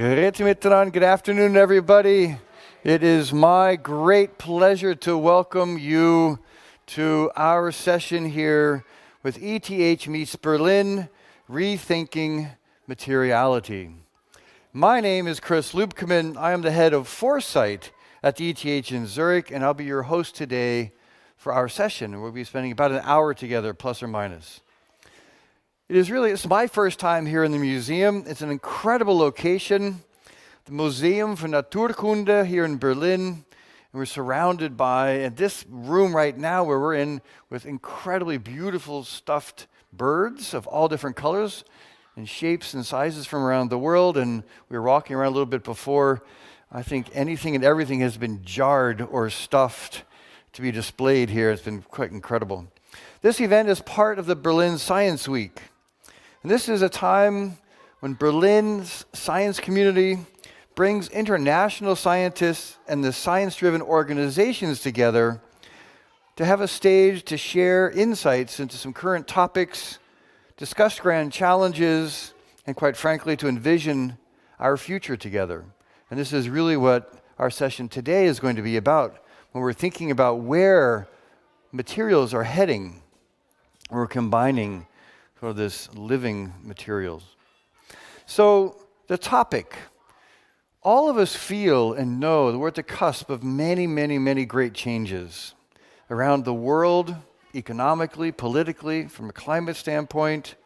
Grüezi miteinander. Good afternoon, everybody. It is my great pleasure to welcome you to our session here with ETH meets Berlin, Rethinking Materiality. My name is Chris Lubkeman. I am the head of Foresight at the ETH in Zurich, and I'll be your host today for our session. We'll be spending about an hour together, plus or minus. It's my first time here in the museum. It's an incredible location, the Museum für Naturkunde here in Berlin. And we're surrounded by this room right now where we're in with incredibly beautiful stuffed birds of all different colors and shapes and sizes from around the world. And we were walking around a little bit before. I think anything and everything has been jarred or stuffed to be displayed here. It's been quite incredible. This event is part of the Berlin Science Week. And this is a time when Berlin's science community brings international scientists and the science-driven organizations together to have a stage to share insights into some current topics, discuss grand challenges, and quite frankly, to envision our future together. And this is really what our session today is going to be about when we're thinking about where materials are heading. We're combining for this living materials. So the topic, all of us feel and know that we're at the cusp of many, many, many great changes around the world, economically, politically, from a climate standpoint,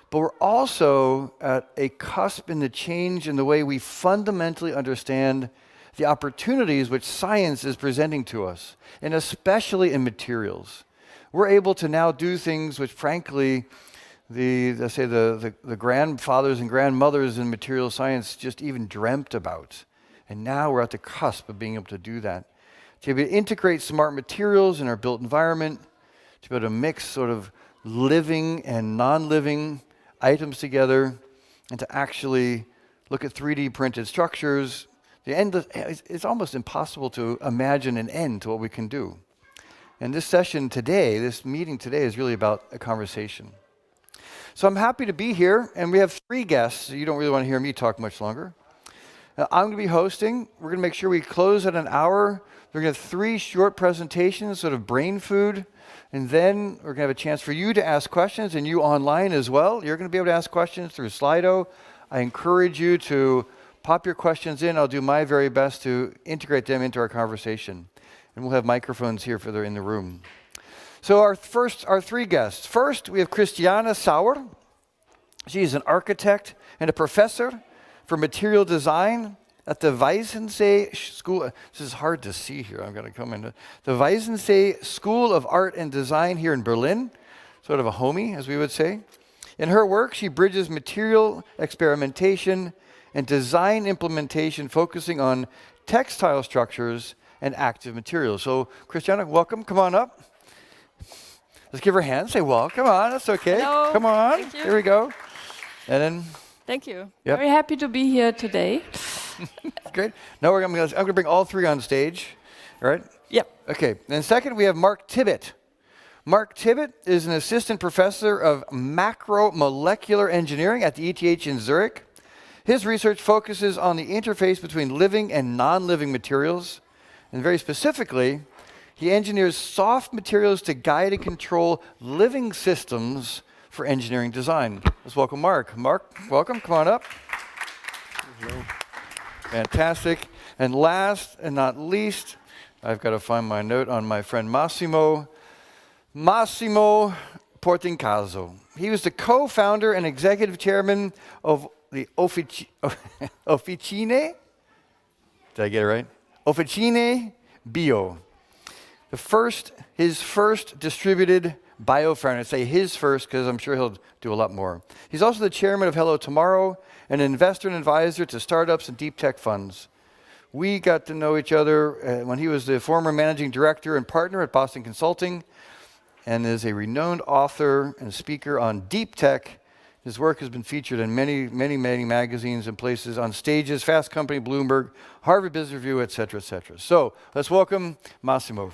but we're also at a cusp in the change in the way we fundamentally understand the opportunities which science is presenting to us, and especially in materials. We're able to now do things which frankly the grandfathers and grandmothers in material science just even dreamt about. And now we're at the cusp of being able to do that. To be able to integrate smart materials in our built environment, to be able to mix sort of living and non-living items together, and to actually look at 3D printed structures. It's almost impossible to imagine an end to what we can do. And this session today, this meeting today is really about a conversation. So I'm happy to be here, and we have 3 guests. So you don't really want to hear me talk much longer. I'm going to be hosting. We're going to make sure we close at an hour. We're going to have 3 short presentations, sort of brain food, and then we're going to have a chance for you to ask questions, and you online as well. You're going to be able to ask questions through Slido. I encourage you to pop your questions in. I'll do my very best to integrate them into our conversation, and we'll have microphones here for in the room. So our 3 guests. First, we have Christiane Sauer. She's an architect and a professor for material design at the Weissensee School. This is hard to see here. I'm going to come into the Weissensee School of Art and Design here in Berlin. Sort of a homie, as we would say. In her work, she bridges material experimentation and design implementation, focusing on textile structures and active materials. So, Christiane, welcome. Come on up. Let's give her a hand. Say, well, come on. That's okay. Hello. Come on. Thank you. Here we go. And then. Thank you. Yep. Very happy to be here today. Great. Now I'm going to bring all 3 on stage. All right? Yep. Okay. And second, we have Mark Tibbett. Mark Tibbett is an assistant professor of macromolecular engineering at the ETH in Zurich. His research focuses on the interface between living and non-living materials. And very specifically, he engineers soft materials to guide and control living systems for engineering design. Let's welcome Mark. Mark, welcome. Come on up. Fantastic. And last and not least, I've got to find my note on my friend Massimo Portincaso. He was the co-founder and executive chairman of the Officine. Did I get it right? Officine Bio. His first distributed biofurnace. Say his first, because I'm sure he'll do a lot more. He's also the chairman of Hello Tomorrow, an investor and advisor to startups and deep tech funds. We got to know each other when he was the former managing director and partner at Boston Consulting, and is a renowned author and speaker on deep tech. His work has been featured in many, many, many magazines and places, on stages, Fast Company, Bloomberg, Harvard Business Review, et cetera, et cetera. So let's welcome Massimo.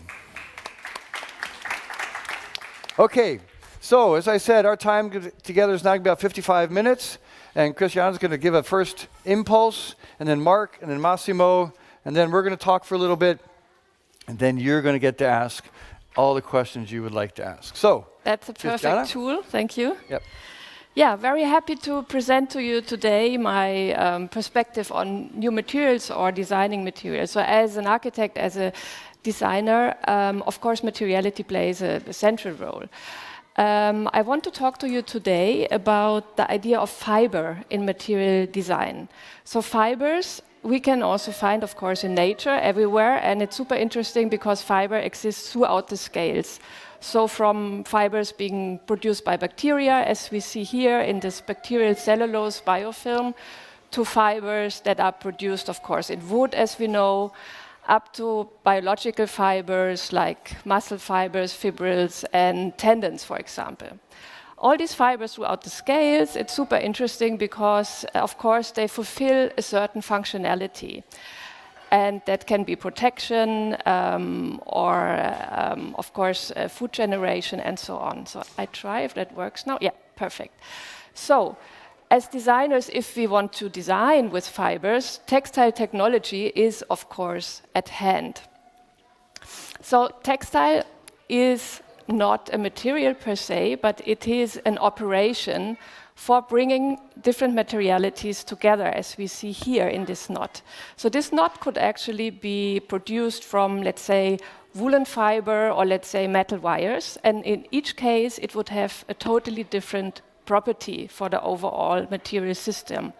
Okay, so as I said, our time together is now about 55 minutes. And Cristiano's going to give a first impulse, and then Mark, and then Massimo, and then we're going to talk for a little bit, and then you're going to get to ask all the questions you would like to ask. So, That's a Cristiana? perfect tool. Thank you. Yep. Yeah, very happy to present to you today my perspective on new materials or designing materials. So as an architect, as a designer, of course, materiality plays a central role. I want to talk to you today about the idea of fiber in material design. So fibers we can also find, of course, in nature everywhere, and it's super interesting because fiber exists throughout the scales. So from fibers being produced by bacteria, as we see here in this bacterial cellulose biofilm, to fibers that are produced, of course, in wood, as we know, up to biological fibers like muscle fibers, fibrils, and tendons, for example. All these fibers throughout the scales, it's super interesting because, of course, they fulfill a certain functionality. And that can be protection of course, food generation and so on. So I try if that works now. Yeah, perfect. So as designers, if we want to design with fibers, textile technology is, of course, at hand. So textile is not a material per se, but it is an operation for bringing different materialities together, as we see here in this knot. So this knot could actually be produced from, let's say, woolen fiber or, let's say, metal wires. And in each case, it would have a totally different property for the overall material system.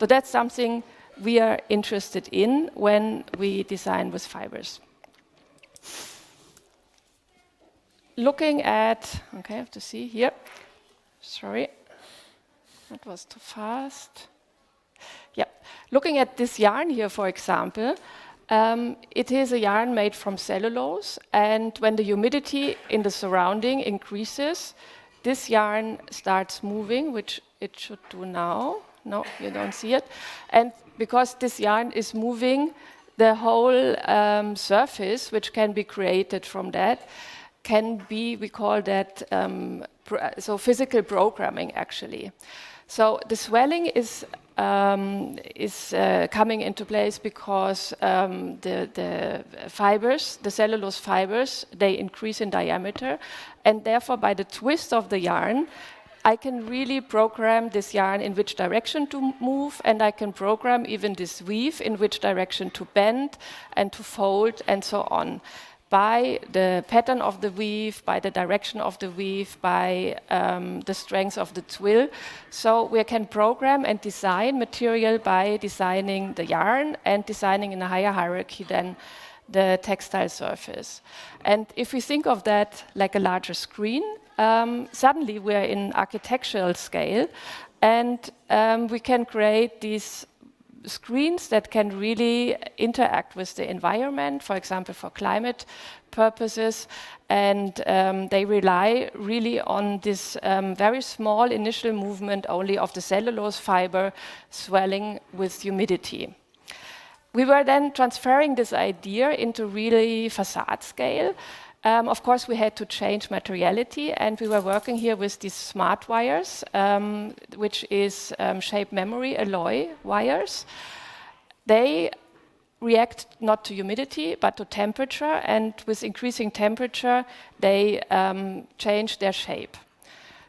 So that's something we are interested in when we design with fibers. Looking at, okay, I have to see here. Sorry. That was too fast. Yeah, looking at this yarn here, for example, it is a yarn made from cellulose, and when the humidity in the surrounding increases, this yarn starts moving, which it should do now. No, you don't see it. And because this yarn is moving, the whole surface, which can be created from that, can be, we call that, so physical programming, actually. So the swelling is coming into place because the fibers, the cellulose fibers, they increase in diameter, and therefore by the twist of the yarn, I can really program this yarn in which direction to move, and I can program even this weave in which direction to bend and to fold and so on, by the pattern of the weave, by the direction of the weave, by the strength of the twill. So we can program and design material by designing the yarn and designing in a higher hierarchy than the textile surface. And if we think of that like a larger screen, suddenly we're in architectural scale, and we can create these screens that can really interact with the environment, for example, for climate purposes, and they rely really on this very small initial movement only of the cellulose fiber swelling with humidity. We were then transferring this idea into really facade scale. Of course, we had to change materiality, and we were working here with these smart wires, which is shape memory alloy wires. They react not to humidity, but to temperature, and with increasing temperature, they change their shape.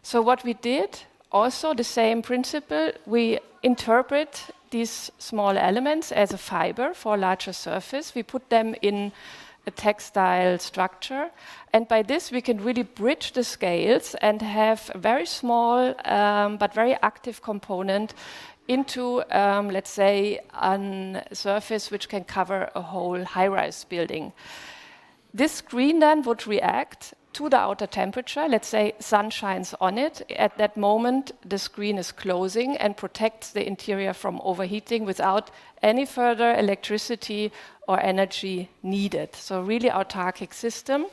So what we did, also the same principle, we interpret these small elements as a fiber for a larger surface. We put them in a textile structure, and by this we can really bridge the scales and have a very small but very active component into, let's say, a surface which can cover a whole high-rise building. This screen then would react to the outer temperature. Let's say sun shines on it. At that moment, the screen is closing and protects the interior from overheating without any further electricity or energy needed. So really autarkic system.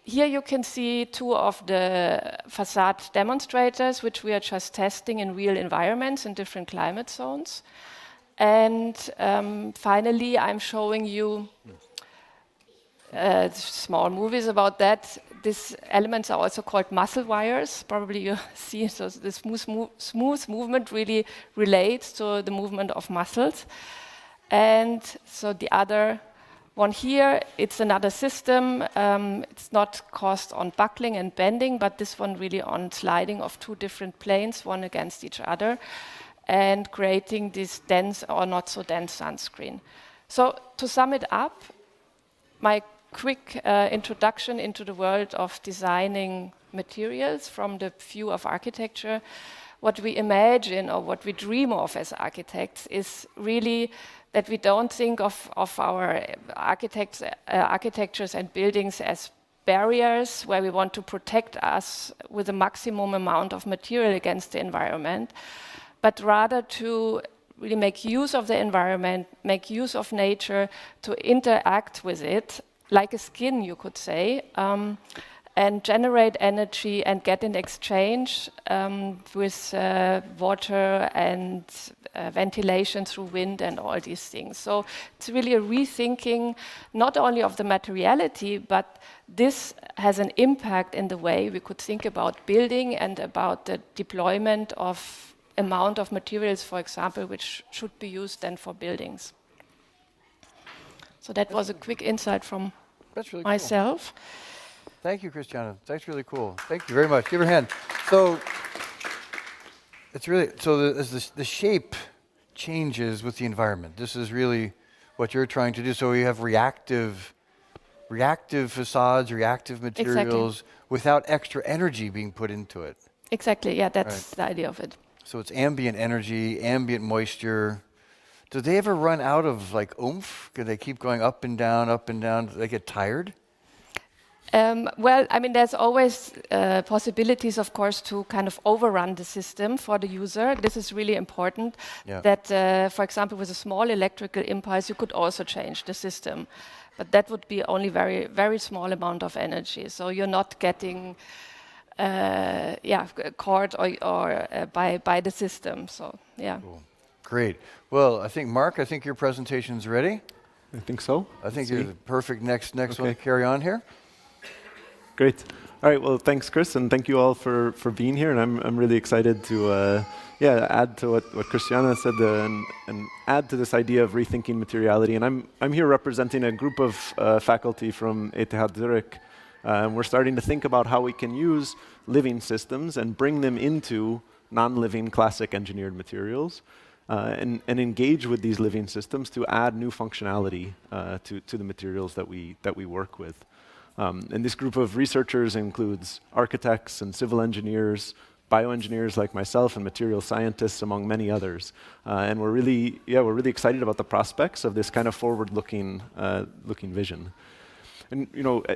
Here you can see two of the facade demonstrators, which we are just testing in real environments in different climate zones. And finally, I'm showing you small movies about that. These elements are also called muscle wires. Probably you see, so the smooth movement really relates to the movement of muscles. And so the other one here, it's another system. It's not caused on buckling and bending, but this one really on sliding of two different planes, one against each other, and creating this dense or not so dense sunscreen. So to sum it up, my quick introduction into the world of designing materials from the view of architecture, what we imagine or what we dream of as architects is really that we don't think of our architectures and buildings as barriers where we want to protect us with a maximum amount of material against the environment, but rather to really make use of the environment, make use of nature, to interact with it, like a skin, you could say, and generate energy and get in exchange with water and ventilation through wind and all these things. So it's really a rethinking not only of the materiality, but this has an impact in the way we could think about building and about the deployment of amount of materials, for example, which should be used then for buildings. So that was a quick insight from Really myself. Cool. Thank you, Christiana. That's really cool. Thank you very much. Give her a hand. So it's really as the shape changes with the environment. This is really what you're trying to do. So you have reactive facades, reactive materials without extra energy being put into it. Exactly. Yeah, that's the idea of it. So it's ambient energy, ambient moisture. Do they ever run out of like oomph? Do they keep going up and down, up and down? Do they get tired? Well, I mean, there's always possibilities, of course, to kind of overrun the system for the user. This is really important. Yeah. That, for example, with a small electrical impulse, you could also change the system, but that would be only very, very small amount of energy. So you're not getting caught or by the system. So yeah. Cool. Great. Well, I think Mark, your presentation's ready. I think so. I think you're the perfect next one to carry on here. Great. All right. Well, thanks, Chris, and thank you all for being here. And I'm really excited to add to what Christiana said and add to this idea of rethinking materiality. And I'm here representing a group of faculty from ETH Zürich. We're starting to think about how we can use living systems and bring them into non-living classic engineered materials, and engage with these living systems to add new functionality to the materials that we work with. And this group of researchers includes architects and civil engineers, bioengineers like myself, and material scientists, among many others. And we're really excited about the prospects of this kind of forward-looking vision. And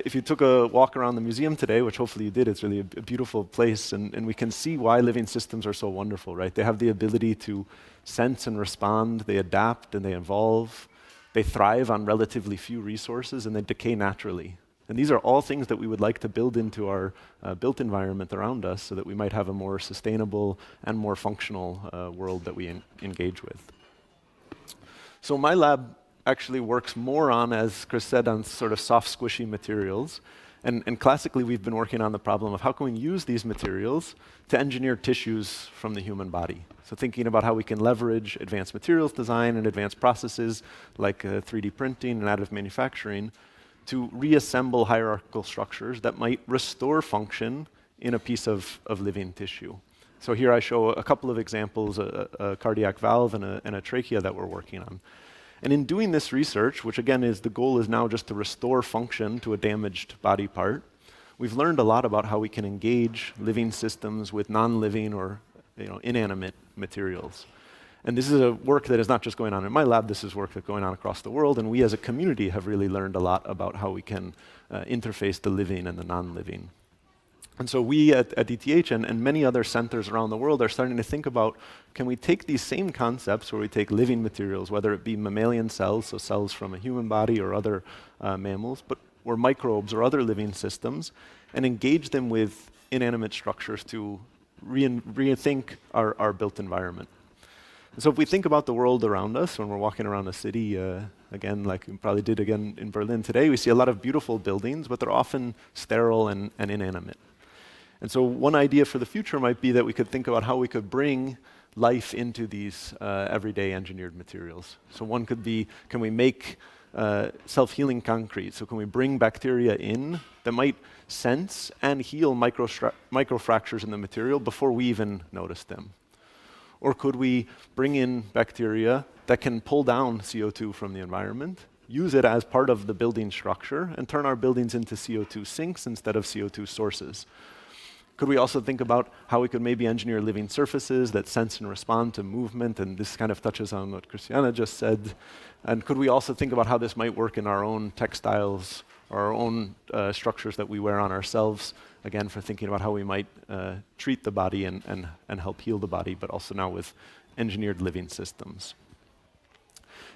if you took a walk around the museum today, which hopefully you did, it's really a beautiful place, and we can see why living systems are so wonderful, right? They have the ability to sense and respond, they adapt and they evolve, they thrive on relatively few resources, and they decay naturally. And these are all things that we would like to build into our built environment around us so that we might have a more sustainable and more functional world that we engage with. So my lab actually works more on, as Chris said, on sort of soft, squishy materials. And classically, we've been working on the problem of how can we use these materials to engineer tissues from the human body. So thinking about how we can leverage advanced materials design and advanced processes like 3D printing and additive manufacturing to reassemble hierarchical structures that might restore function in a piece of living tissue. So here I show a couple of examples, a cardiac valve and a trachea that we're working on. And in doing this research, which again the goal is now just to restore function to a damaged body part, we've learned a lot about how we can engage living systems with non-living or inanimate materials. And this is a work that is not just going on in my lab, this is work that's going on across the world, and we as a community have really learned a lot about how we can interface the living and the non-living. And so we at ETH and many other centers around the world are starting to think about, can we take these same concepts where we take living materials, whether it be mammalian cells, so cells from a human body or other mammals, or microbes or other living systems, and engage them with inanimate structures to rethink our built environment. And so if we think about the world around us, when we're walking around a city, again, like you probably did again in Berlin today, we see a lot of beautiful buildings, but they're often sterile and inanimate. And so one idea for the future might be that we could think about how we could bring life into these everyday engineered materials. So one could be, can we make self-healing concrete? So can we bring bacteria in that might sense and heal microfractures in the material before we even notice them? Or could we bring in bacteria that can pull down CO2 from the environment, use it as part of the building structure, and turn our buildings into CO2 sinks instead of CO2 sources? Could we also think about how we could maybe engineer living surfaces that sense and respond to movement? And this kind of touches on what Christiana just said. And could we also think about how this might work in our own textiles or our own structures that we wear on ourselves? Again, for thinking about how we might treat the body and help heal the body, but also now with engineered living systems.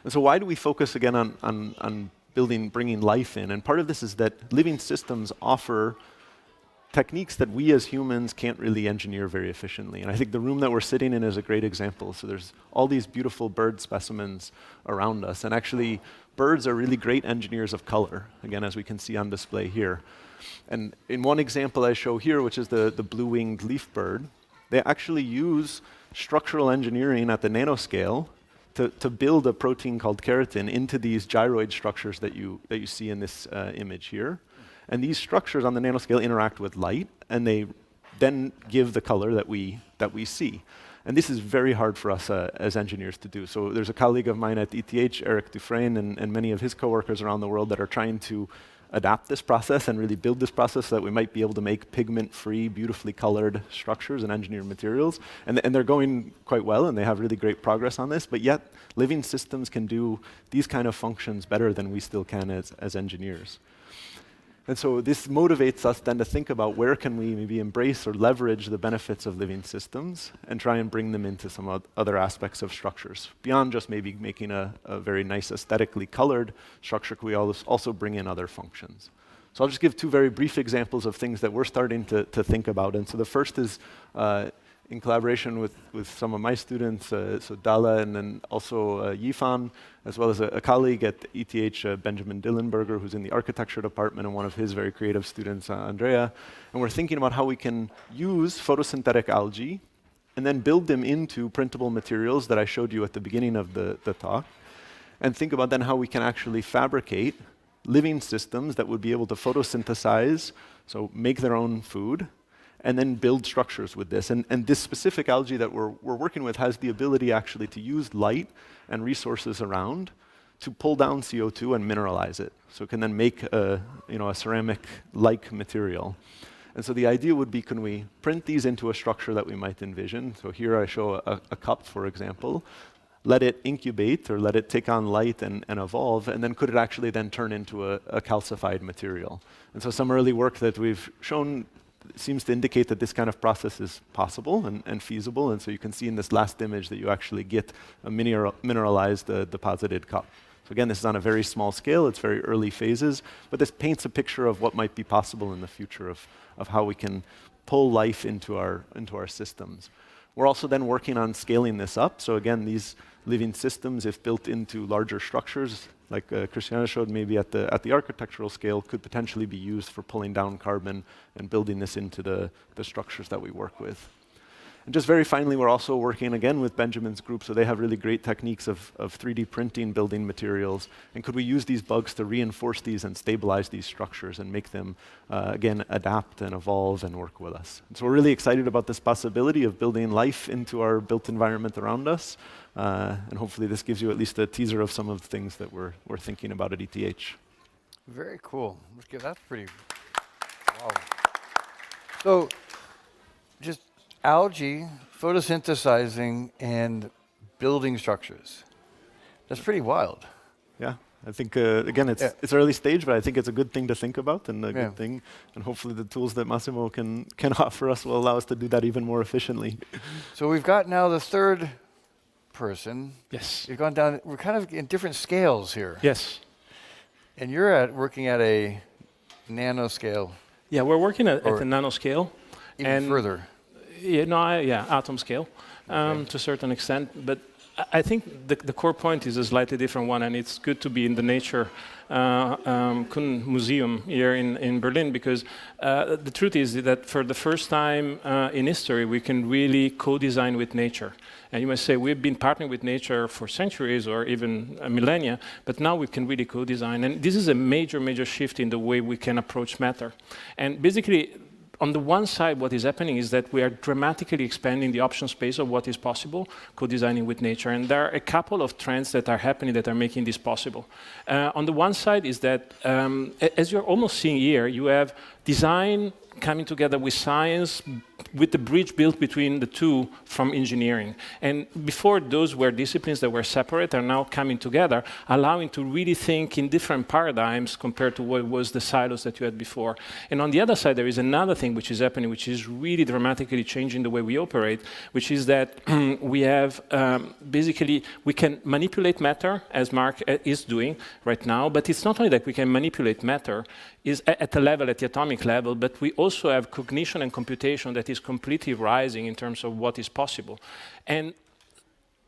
And so why do we focus again on bringing life in? And part of this is that living systems offer techniques that we as humans can't really engineer very efficiently. And I think the room that we're sitting in is a great example. So there's all these beautiful bird specimens around us. And actually, birds are really great engineers of color, again, as we can see on display here. And in one example I show here, which is the blue-winged leaf bird, they actually use structural engineering at the nanoscale to build a protein called keratin into these gyroid structures that you see in this image here. And these structures on the nanoscale interact with light, and they then give the color that we see. And this is very hard for us as engineers to do. So there's a colleague of mine at ETH, Eric Dufresne, and many of his coworkers around the world that are trying to adapt this process and really build this process so that we might be able to make pigment-free, beautifully colored structures and engineered materials. And they're going quite well, and they have really great progress on this, but yet living systems can do these kind of functions better than we still can as engineers. And so this motivates us then to think about where can we maybe embrace or leverage the benefits of living systems and try and bring them into some other aspects of structures. Beyond just maybe making a very nice aesthetically colored structure, could we also bring in other functions? So I'll just give two very brief examples of things that we're starting to think about. And so the first is in collaboration with some of my students, so Dala and then also Yifan, as well as a colleague at ETH, Benjamin Dillenberger, who's in the architecture department, and one of his very creative students, Andrea. And we're thinking about how we can use photosynthetic algae and then build them into printable materials that I showed you at the beginning of the talk, and think about then how we can actually fabricate living systems that would be able to photosynthesize, so make their own food, and then build structures with this. And this specific algae that we're working with has the ability actually to use light and resources around to pull down CO2 and mineralize it. So it can then make a ceramic-like material. And so the idea would be, can we print these into a structure that we might envision? So here I show a cup, for example. Let it incubate or let it take on light and evolve, and then could it actually then turn into a calcified material? And so some early work that we've shown seems to indicate that this kind of process is possible and feasible. And so you can see in this last image that you actually get a mineralized deposited cup. So again, this is on a very small scale. It's very early phases, but this paints a picture of what might be possible in the future of how we can pull life into our systems. We're also then working on scaling this up. So again, these living systems, if built into larger structures, like Christiana showed, maybe at the architectural scale, could potentially be used for pulling down carbon and building this into the structures that we work with. And just very finally, we're also working again with Benjamin's group, so they have really great techniques of 3D printing building materials. And could we use these bugs to reinforce these and stabilize these structures and make them, again, adapt and evolve and work with us? And so we're really excited about this possibility of building life into our built environment around us. And hopefully this gives you at least a teaser of some of the things that we're thinking about at ETH. Very cool. That's pretty, wow. So just algae, photosynthesizing, and building structures. That's pretty wild. Yeah, I think, again, it's early stage, but I think it's a good thing to think about and a good thing. And hopefully the tools that Massimo can offer us will allow us to do that even more efficiently. So we've got now the third person. Yes. You've gone down, we're kind of in different scales here. Yes. And you're working at a nanoscale. Yeah, we're working at the nanoscale. Even further. Yeah, atom scale to a certain extent. But I think the core point is a slightly different one, and it's good to be in the Nature Museum here in Berlin, because the truth is that for the first time in history, we can really co-design with nature. And you might say, we've been partnering with nature for centuries or even millennia, but now we can really co-design. And this is a major, major shift in the way we can approach matter. And basically, on the one side, what is happening is that we are dramatically expanding the option space of what is possible, co-designing with nature. And there are a couple of trends that are happening that are making this possible. On the one side is that, as you're almost seeing here, you have design coming together with science, with the bridge built between the two from engineering. And before, those were disciplines that were separate, are now coming together, allowing to really think in different paradigms compared to what was the silos that you had before. And on the other side, there is another thing which is happening, which is really dramatically changing the way we operate, which is that we have, basically, we can manipulate matter, as Mark is doing right now, but it's not only that we can manipulate matter is at the level, at the atomic level, but we also have cognition and computation that is completely rising in terms of what is possible. And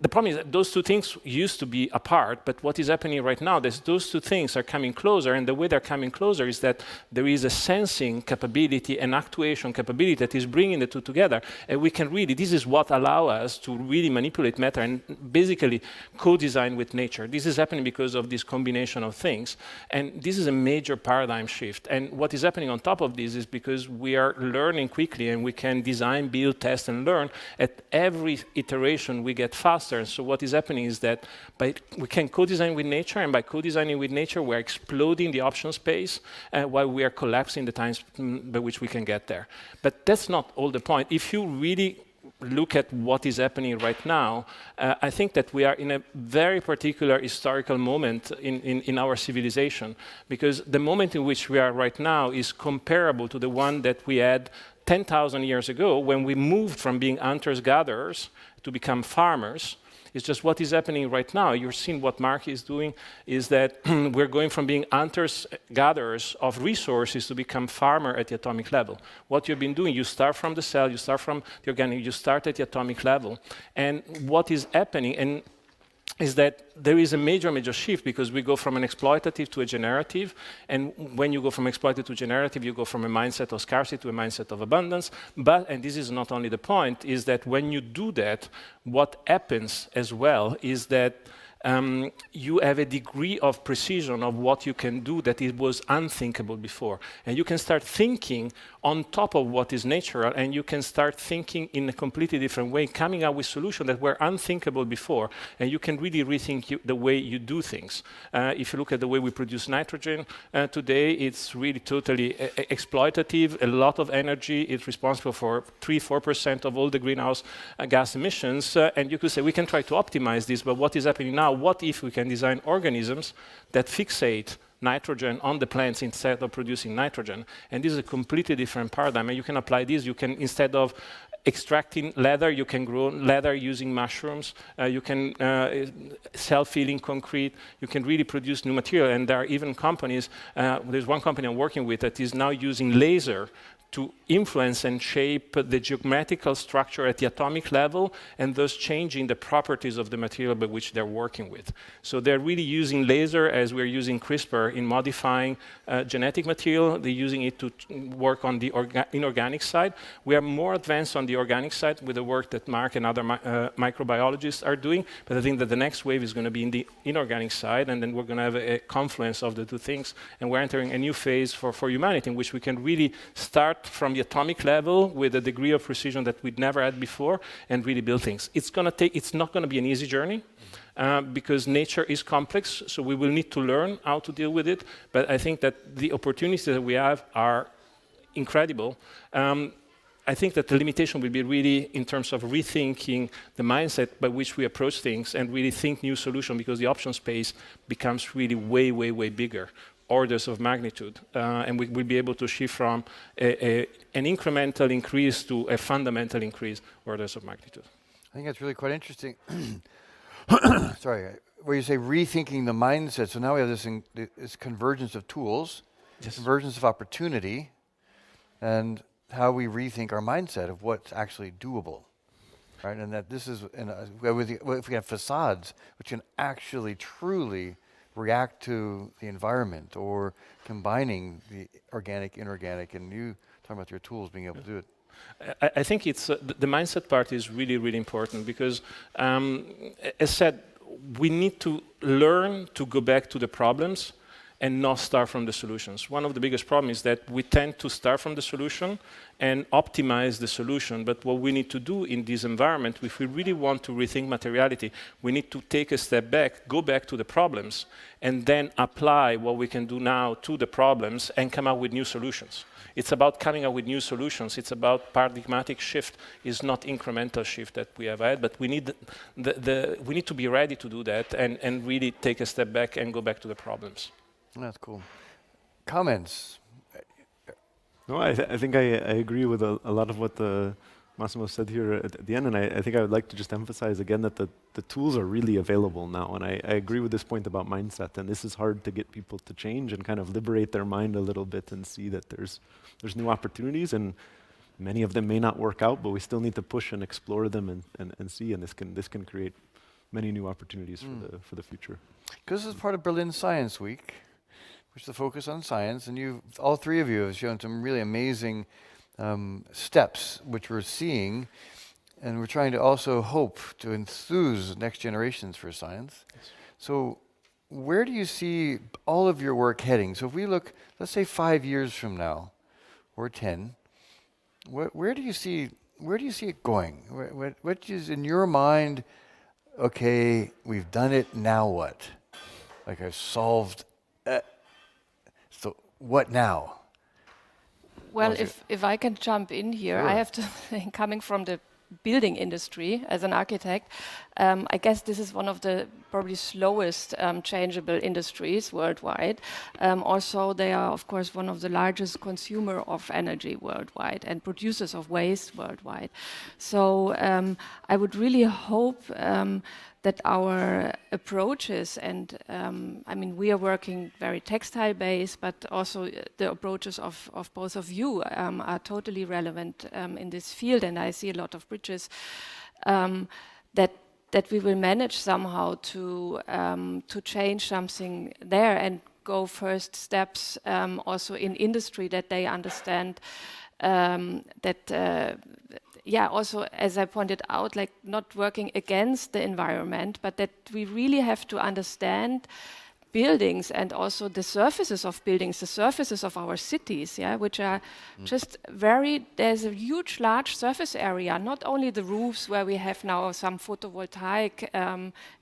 the problem is that those two things used to be apart, but what is happening right now is those two things are coming closer, and the way they're coming closer is that there is a sensing capability and actuation capability that is bringing the two together, and we can really, this is what allows us to really manipulate matter and basically co-design with nature. This is happening because of this combination of things, and this is a major paradigm shift. And what is happening on top of this is because we are learning quickly, and we can design, build, test, and learn. At every iteration, we get faster. And so what is happening is that we can co-design with nature, and by co-designing with nature, we're exploding the option space while we are collapsing the times by which we can get there. But that's not all the point. If you really look at what is happening right now, I think that we are in a very particular historical moment in our civilization, because the moment in which we are right now is comparable to the one that we had 10,000 years ago, when we moved from being hunters-gatherers to become farmers. It's just what is happening right now. You're seeing what Mark is doing, is that we're going from being hunters-gatherers of resources to become farmer at the atomic level. What you've been doing, you start from the cell, you start from the organic, you start at the atomic level. And what is happening is that there is a major, major shift, because we go from an exploitative to a generative. And when you go from exploitative to generative, you go from a mindset of scarcity to a mindset of abundance. But, and this is not only the point, is that when you do that, what happens as well is that you have a degree of precision of what you can do that it was unthinkable before. And you can start thinking on top of what is natural, and you can start thinking in a completely different way, coming up with solutions that were unthinkable before. And you can really rethink the way you do things. If you look at the way we produce nitrogen today, it's really totally exploitative, a lot of energy. It's responsible for 3-4% of all the greenhouse gas emissions. And you could say, we can try to optimize this, but what is happening now? What if we can design organisms that fixate nitrogen on the plants instead of producing nitrogen? And this is a completely different paradigm. And you can apply this. You can, instead of extracting leather, you can grow leather using mushrooms. You can self-healing concrete. You can really produce new material. And there are even companies, there's one company I'm working with that is now using laser to influence and shape the geometrical structure at the atomic level, and thus changing the properties of the material by which they're working with. So they're really using laser as we're using CRISPR in modifying genetic material. They're using it to work on the inorganic side. We are more advanced on the organic side with the work that Mark and other microbiologists are doing, but I think that the next wave is going to be in the inorganic side, and then we're going to have a confluence of the two things, and we're entering a new phase for humanity in which we can really start from the atomic level with a degree of precision that we'd never had before, and really build things. It's not going to be an easy journey, because nature is complex, so we will need to learn how to deal with it. But I think that the opportunities that we have are incredible. I think that the limitation will be really in terms of rethinking the mindset by which we approach things and really think new solutions, because the option space becomes really way, way, way bigger. Orders of magnitude, and we will be able to shift from an incremental increase to a fundamental increase, orders of magnitude. I think that's really quite interesting. Sorry, where you say rethinking the mindset. So now we have this convergence of tools, yes, convergence of opportunity, and how we rethink our mindset of what's actually doable. right? And that this is, if we have facades, which can actually truly react to the environment, or combining the organic, inorganic, and you talking about your tools being able to do it. I think it's the mindset part is really, really important because, as said, we need to learn to go back to the problems and not start from the solutions. One of the biggest problems is that we tend to start from the solution and optimize the solution. But what we need to do in this environment, if we really want to rethink materiality, we need to take a step back, go back to the problems, and then apply what we can do now to the problems and come up with new solutions. It's about coming up with new solutions. It's about paradigmatic shift. It's not incremental shift that we have had, but we need we need to be ready to do that and really take a step back and go back to the problems. That's cool. Comments? No, I think I agree with a lot of what Massimo said here at the end, and I think I would like to just emphasize again that the tools are really available now, and I agree with this point about mindset, and this is hard to get people to change and kind of liberate their mind a little bit and see that there's new opportunities, and many of them may not work out, but we still need to push and explore them and see, and this can create many new opportunities for the future. Because this is part of Berlin Science Week, which is the focus on science, and all three of you have shown some really amazing steps which we're seeing, and we're trying to also hope to enthuse next generations for science. Yes. So where do you see all of your work heading? So if we look, let's say 5 years from now, or 10, where do you see it going? What is in your mind, okay, we've done it, now what? Like I've solved, so what now? Well, if I can jump in here, sure. I have to think, coming from the building industry as an architect, I guess this is one of the probably slowest changeable industries worldwide. Also, they are, of course, one of the largest consumer of energy worldwide and producers of waste worldwide. So I would really hope that our approaches, and I mean, we are working very textile-based, but also the approaches of both of you are totally relevant in this field, and I see a lot of bridges that we will manage somehow to change something there and go first steps also in industry, that they understand that. Yeah, also, as I pointed out, like not working against the environment, but that we really have to understand buildings and also the surfaces of buildings, the surfaces of our cities, yeah, which are just there's a huge, large surface area, not only the roofs where we have now some photovoltaic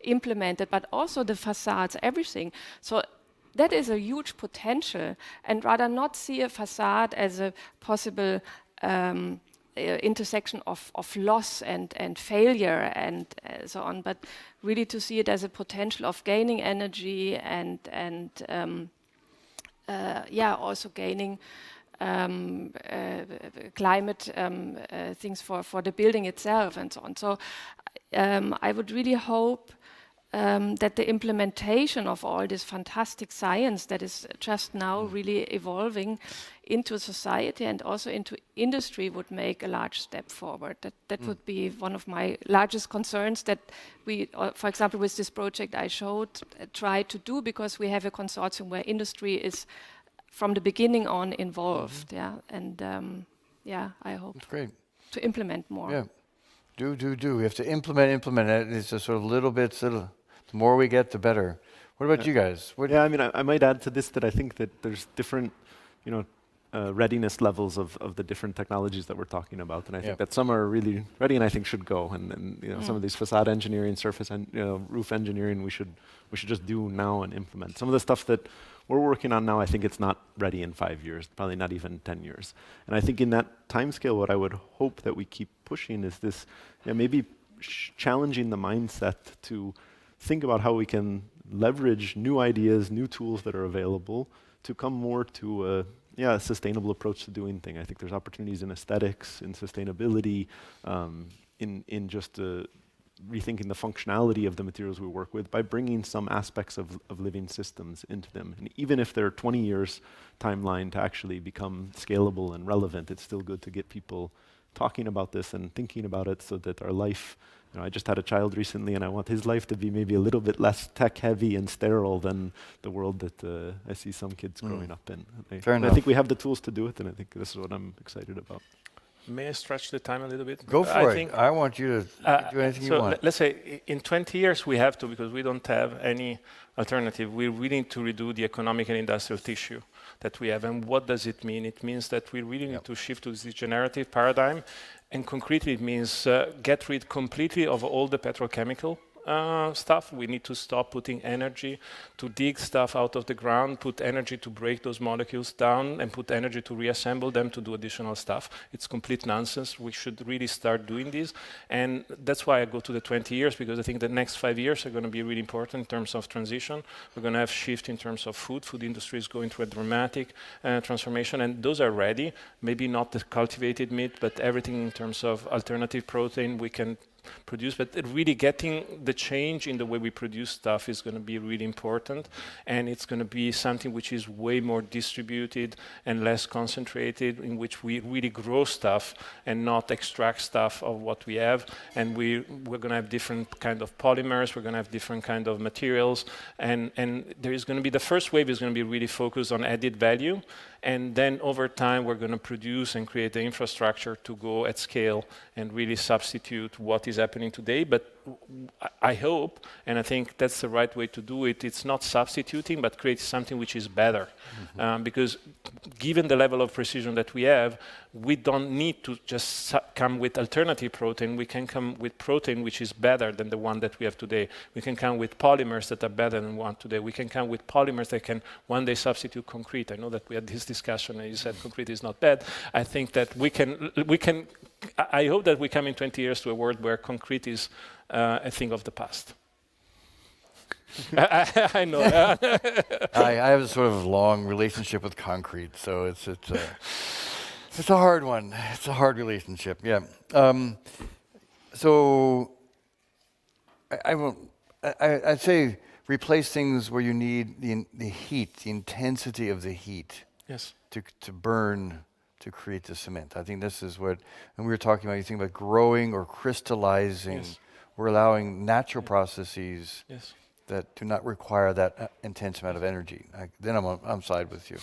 implemented, but also the facades, everything. So that is a huge potential, and rather not see a facade as a possible intersection of loss and failure and so on, but really to see it as a potential of gaining energy and also gaining climate things for the building itself and so on. So I would really hope that the implementation of all this fantastic science that is just now really evolving into society and also into industry would make a large step forward. That would be one of my largest concerns that we, for example, with this project I showed, try to do, because we have a consortium where industry is from the beginning on involved. Yeah, and I hope That's great. to implement more. Yeah, do. We have to implement it. It's a sort of little bit. The more we get, the better. What about you guys? I mean, I might add to this that I think that there's different, readiness levels of the different technologies that we're talking about, and I think that some are really ready and I think should go, and some of these facade engineering, surface and roof engineering, we should just do now and implement. Some of the stuff that we're working on now, I think it's not ready in 5 years, probably not even 10 years. And I think in that time scale, what I would hope that we keep pushing is this, maybe challenging the mindset to think about how we can leverage new ideas, new tools that are available to come more to a sustainable approach to doing things. I think there's opportunities in aesthetics, in sustainability, in just rethinking the functionality of the materials we work with by bringing some aspects of living systems into them. And even if they're 20 years timeline to actually become scalable and relevant, it's still good to get people talking about this and thinking about it so that our life, I just had a child recently and I want his life to be maybe a little bit less tech heavy and sterile than the world that I see some kids growing up in. Fair enough. I think we have the tools to do it, and I think this is what I'm excited about. May I stretch the time a little bit? Go for it. I want you to do anything you want. Let's say in 20 years we have to, because we don't have any alternative. We really need to redo the economic and industrial tissue that we have. And what does it mean? It means that we really need to shift to this generative paradigm. And concretely, it means get rid completely of all the petrochemical stuff. We need to stop putting energy to dig stuff out of the ground, put energy to break those molecules down, and put energy to reassemble them to do additional stuff. It's complete nonsense. We should really start doing this. And that's why I go to the 20 years, because I think the next 5 years are going to be really important in terms of transition. We're going to have shift in terms of food. Food industry is going through a dramatic transformation, and those are ready. Maybe not the cultivated meat, but everything in terms of alternative protein we can produce, but really getting the change in the way we produce stuff is going to be really important, and it's going to be something which is way more distributed and less concentrated, in which we really grow stuff and not extract stuff of what we have. And we're going to have different kind of polymers, we're going to have different kind of materials, and there is going to be, the first wave is going to be really focused on added value, and then over time we're going to produce and create the infrastructure to go at scale and really substitute what is happening today. But I hope, and I think that's the right way to do it, it's not substituting, but create something which is better. Because given the level of precision that we have, we don't need to just come with alternative protein. We can come with protein which is better than the one that we have today. We can come with polymers that are better than one today. We can come with polymers that can one day substitute concrete. I know that we had this discussion and you said concrete is not bad. I think that we can, I hope that we come in 20 years to a world where concrete is a thing of the past. I know. I have a sort of long relationship with concrete, so it's a hard one. It's a hard relationship. Yeah. So I'd say replace things where you need the heat, the intensity of the heat. Yes. To burn, to create the cement. I think this is what, and we were talking about, you think about growing or crystallizing. Yes. We're allowing natural processes that do not require that intense amount of energy. Then I'm side with you.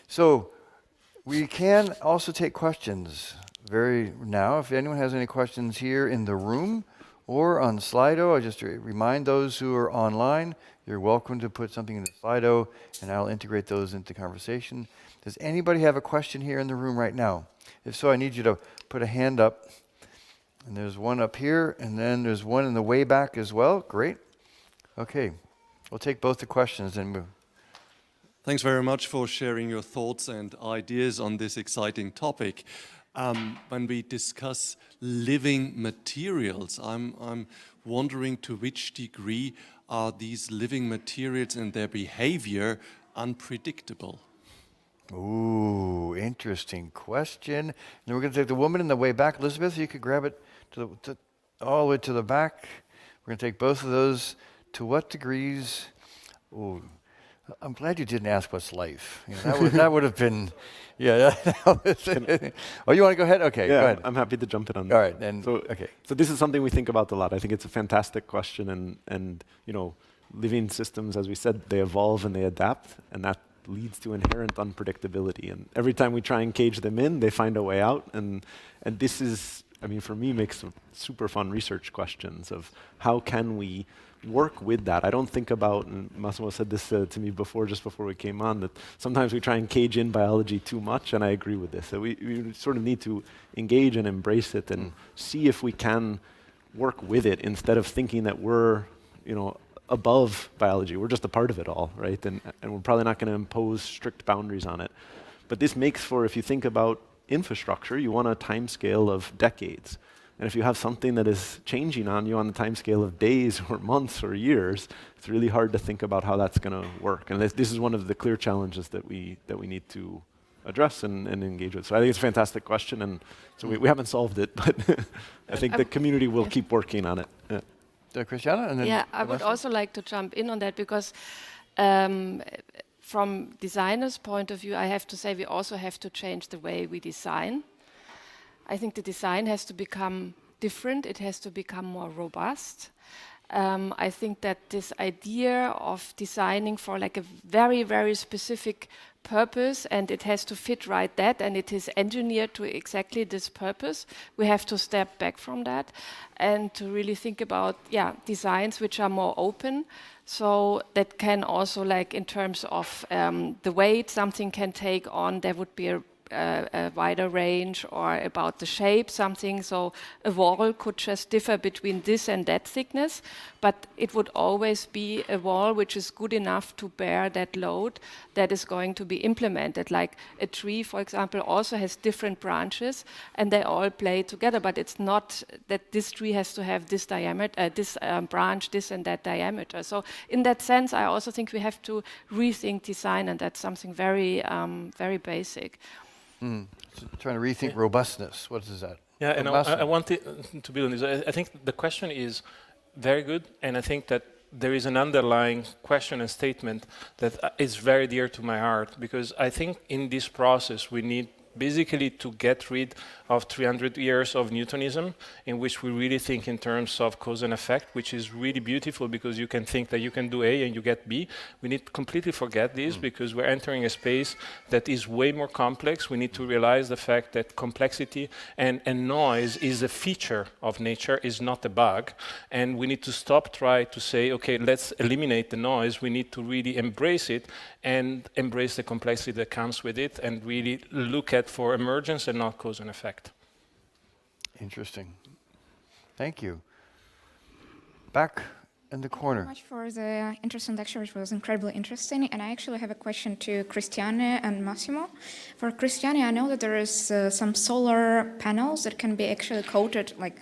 So we can also take questions now. If anyone has any questions here in the room or on Slido, I just remind those who are online, you're welcome to put something in the Slido, and I'll integrate those into conversation. Does anybody have a question here in the room right now? If so, I need you to put a hand up. And there's one up here, and then there's one in the way back as well. Great. Okay. We'll take both the questions and move. Thanks very much for sharing your thoughts and ideas on this exciting topic. When we discuss living materials, I'm wondering to which degree are these living materials and their behavior unpredictable? Ooh, interesting question. And we're going to take the woman in the way back. Elizabeth, you could grab it all the way to the back. We're going to take both of those. To what degrees? Ooh, I'm glad you didn't ask what's life. You know, that would have been, yeah. Oh, you want to go ahead? Okay, yeah, go ahead. I'm happy to jump in on that. All right, then. Okay. So this is something we think about a lot. I think it's a fantastic question, and living systems, as we said, they evolve and they adapt, and that leads to inherent unpredictability. And every time we try and cage them in, they find a way out. And this is, for me, makes super fun research questions of how can we work with that. I don't think about, and Massimo said this to me just before we came on, that sometimes we try and cage in biology too much, and I agree with this. That we sort of need to engage and embrace it and see if we can work with it instead of thinking that we're, above biology. We're just a part of it all, right? And we're probably not going to impose strict boundaries on it. But this makes for, if you think about infrastructure, you want a time scale of decades. And if you have something that is changing on you on the time scale of days or months or years, it's really hard to think about how that's going to work. And this is one of the clear challenges that we need to address and engage with. So I think it's a fantastic question, and so we haven't solved it, but I think the community will keep working on it. Yeah. Christiana? And then I would also like to jump in on that, because from designers' point of view, I have to say we also have to change the way we design. I think the design has to become different. It has to become more robust. I think that this idea of designing for like a very, very specific purpose, and it has to fit right that, and it is engineered to exactly this purpose, we have to step back from that and to really think about, designs which are more open. So that can also, like in terms of the weight something can take on, there would be a wider range, or about the shape something. So a wall could just differ between this and that thickness, but it would always be a wall which is good enough to bear that load that is going to be implemented. Like a tree, for example, also has different branches and they all play together, but it's not that this tree has to have this diameter, this branch, this and that diameter. So in that sense, I also think we have to rethink design, and that's something very, very basic. So trying to rethink robustness. What is that? Yeah, and I wanted to build on this. I think the question is very good, and I think that there is an underlying question and statement that is very dear to my heart, because I think in this process we need basically to get rid of 300 years of Newtonism, in which we really think in terms of cause and effect, which is really beautiful because you can think that you can do A and you get B. We need to completely forget this because we're entering a space that is way more complex. We need to realize the fact that complexity and noise is a feature of nature, is not a bug. And we need to stop trying to say, okay, let's eliminate the noise. We need to really embrace it and embrace the complexity that comes with it, and really look at for emergence and not cause and effect. Interesting. Thank you. Back in the corner. Thank you so much for the interesting lecture, which was incredibly interesting. And I actually have a question to Cristiane and Massimo. For Cristiane, I know that there is some solar panels that can be actually coated, like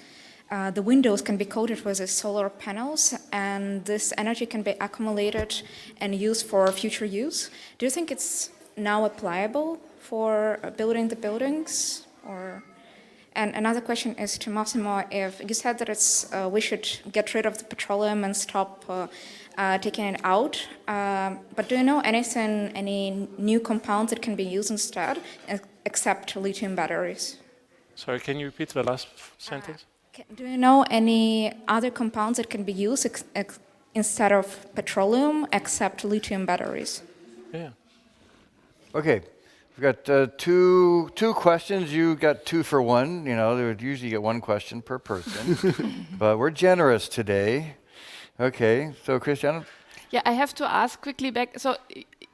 the windows can be coated with the solar panels, and this energy can be accumulated and used for future use. Do you think it's now applicable for building the buildings? Or, and another question is to Massimo. If you said that it's we should get rid of the petroleum and stop taking it out, but do you know anything, any new compounds that can be used instead, except lithium batteries? Sorry, can you repeat the last sentence? Do you know any other compounds that can be used instead of petroleum, except lithium batteries? Yeah. Okay, we've got two questions. You got 2 for 1. You know, they would usually get 1 question per person, but we're generous today. Okay, so Christiana? Yeah, I have to ask quickly back. So,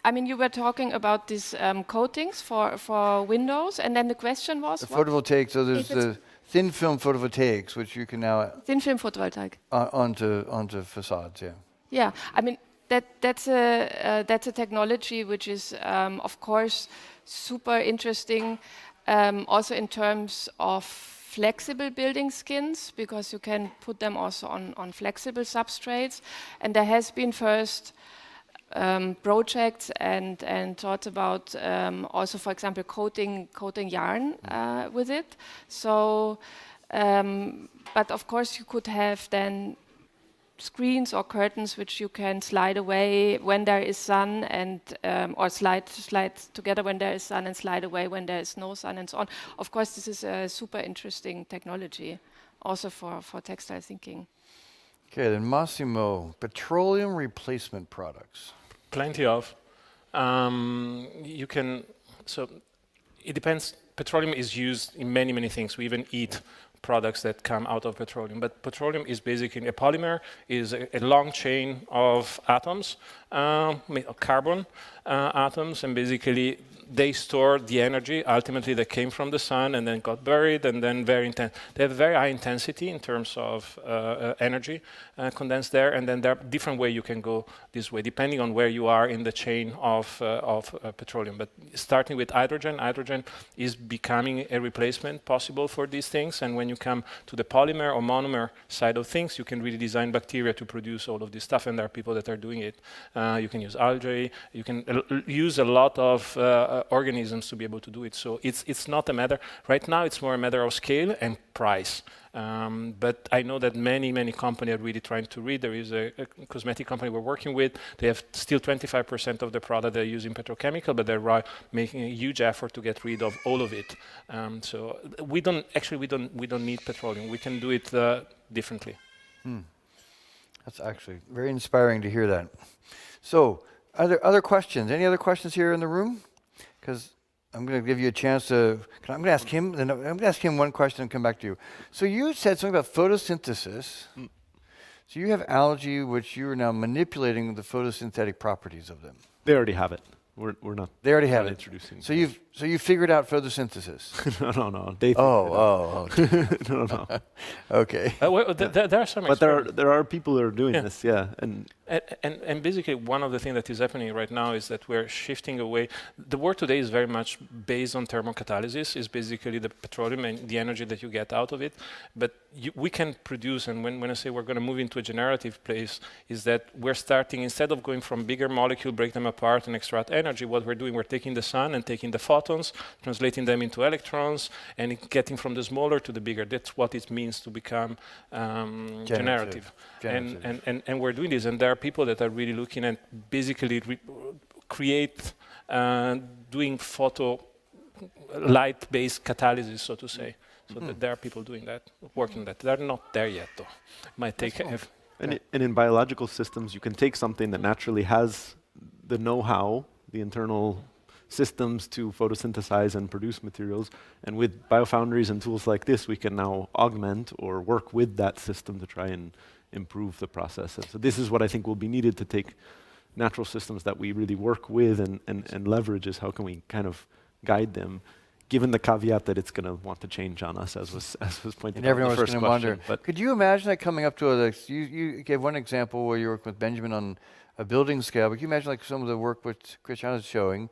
I mean, you were talking about these coatings for windows, and then the question was The what? photovoltaic, so there's the thin film photovoltaics, which you can now Thin film photovoltaic. onto facades, yeah. Yeah, I mean that's a technology which is of course super interesting, also in terms of flexible building skins, because you can put them also on flexible substrates, and there has been first projects and thoughts about also, for example, coating yarn with it. So, but of course, you could have then screens or curtains which you can slide away when there is sun, and or slide together when there is sun and slide away when there is no sun, and so on. Of course, this is a super interesting technology also for textile thinking. Okay, then Massimo, petroleum replacement products. Plenty of. You can, so it depends. Petroleum is used in many, many things. We even eat products that come out of petroleum. But petroleum is basically a polymer, is a long chain of atoms, carbon atoms, and basically they store the energy ultimately that came from the sun and then got buried, and then very intense. They have very high intensity in terms of energy condensed there, and then there are different ways you can go this way depending on where you are in the chain of petroleum. But starting with hydrogen, hydrogen is becoming a replacement possible for these things, and when you come to the polymer or monomer side of things, you can really design bacteria to produce all of this stuff, and there are people that are doing it. You can use algae, you can use a lot of organisms to be able to do it. So it's not a matter, right now it's more a matter of scale and price. But I know that many companies are really trying to read. There is a cosmetic company we're working with. They have still 25% of the product they're using petrochemical, but they're making a huge effort to get rid of all of it. So we don't need petroleum. We can do it differently. That's actually very inspiring to hear that. So, are there other questions? Any other questions here in the room? Because I'm going to give you a chance to. I'm going to ask him. Then I'm going to ask him one question and come back to you. So you said something about photosynthesis. So you have algae, which you are now manipulating the photosynthetic properties of them. They already have it. We're not. They already have it. Introducing. So you figured out photosynthesis. no. They no. Okay. Well, there are some. But there are people that are doing this, And basically, one of the things that is happening right now is that we're shifting away. The world today is very much based on thermocatalysis. Is basically the petroleum and the energy that you get out of it. But we can produce, and when I say we're going to move into a generative place, is that we're starting, instead of going from bigger molecule, break them apart and extract energy, what we're doing, we're taking the sun and taking the photons, translating them into electrons, and getting from the smaller to the bigger. That's what it means to become generative. And we're doing this, and there are people that are really looking at basically create doing photo light-based catalysis, so to say. So that there are people doing that, working on that. They're not there yet, though. Might take. And in biological systems, you can take something that naturally has the know-how, the internal systems to photosynthesize and produce materials, and with biofoundries and tools like this, we can now augment or work with that system to try and improve the process. And so this is what I think will be needed to take natural systems that we really work with and leverage, is how can we kind of guide them, given the caveat that it's going to want to change on us, as was pointed out in the first question. Wonder. But could you imagine that coming up to you gave one example where you worked with Benjamin on a building scale, but can you imagine like some of the work which Christiana is showing,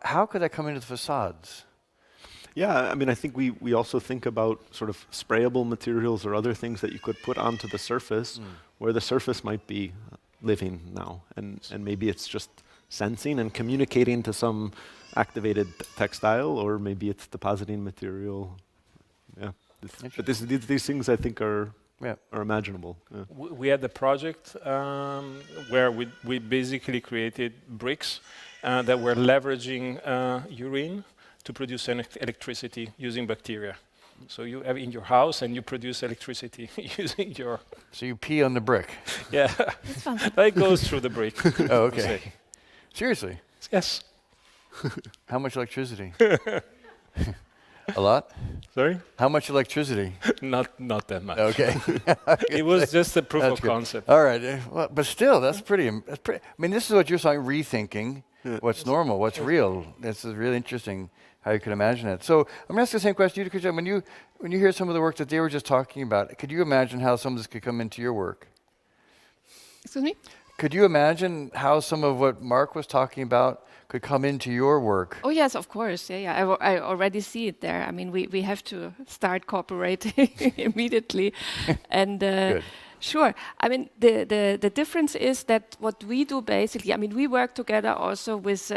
how could that come into the facades? Yeah, I mean, I think we also think about sort of sprayable materials or other things that you could put onto the surface where the surface might be living now. And maybe it's just sensing and communicating to some activated textile, or maybe it's depositing material. Yeah, but these things I think are imaginable. Yeah. We had a project where we basically created bricks that were leveraging urine to produce electricity using bacteria. So you have in your house and you produce electricity using your... So you pee on the brick? Yeah, it goes through the brick. Oh, okay. Seriously? Yes. How much electricity? A lot? Sorry? How much electricity? Not that much. Okay. It was just a proof of concept. All right. Well, but still, that's pretty. I mean, this is what you're saying, rethinking what's normal, what's real. This is really interesting how you could imagine it. So I'm going to ask the same question to you, because when you hear some of the work that they were just talking about, could you imagine how some of this could come into your work? Excuse me? Could you imagine how some of what Mark was talking about could come into your work? Oh yes, of course. Yeah. I already see it there. I mean, we have to start cooperating immediately, and sure. I mean, the difference is that what we do basically. I mean, we work together also with